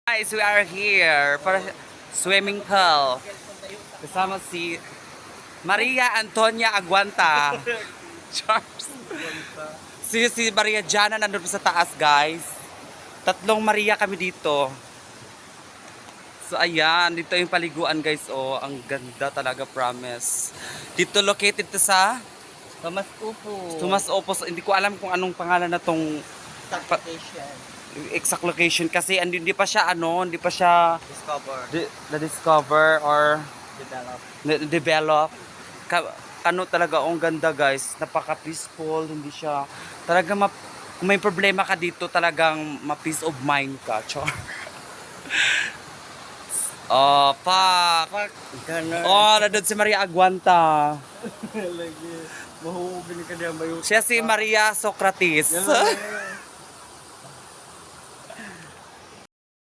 Guys, we are here for swimming pool. Kasama si Maria Antonia Aguanta. Charles. Si Maria Jana nandun sa taas, guys. Tatlong Maria kami dito. So ayan, dito yung paliguan, guys. Oh, ang ganda talaga, promise. Dito located to sa Thomas Upo. Tomas Opos. Hindi ko alam kung anong pangalan na tong Sanitation. exact location kasi hindi pa siya hindi pa siya Discover. na-discover or Develop. develop. Ano talaga, ang ganda, guys. Napaka-peaceful, hindi siya talaga kung may problema ka dito, talagang ma-peace of mind ka. Char. Oh, pak. Ganun. Oh, nandun si Maria Aguanta. Lagi. Mahubili ka niya mayo. Siya si Maria Socrates.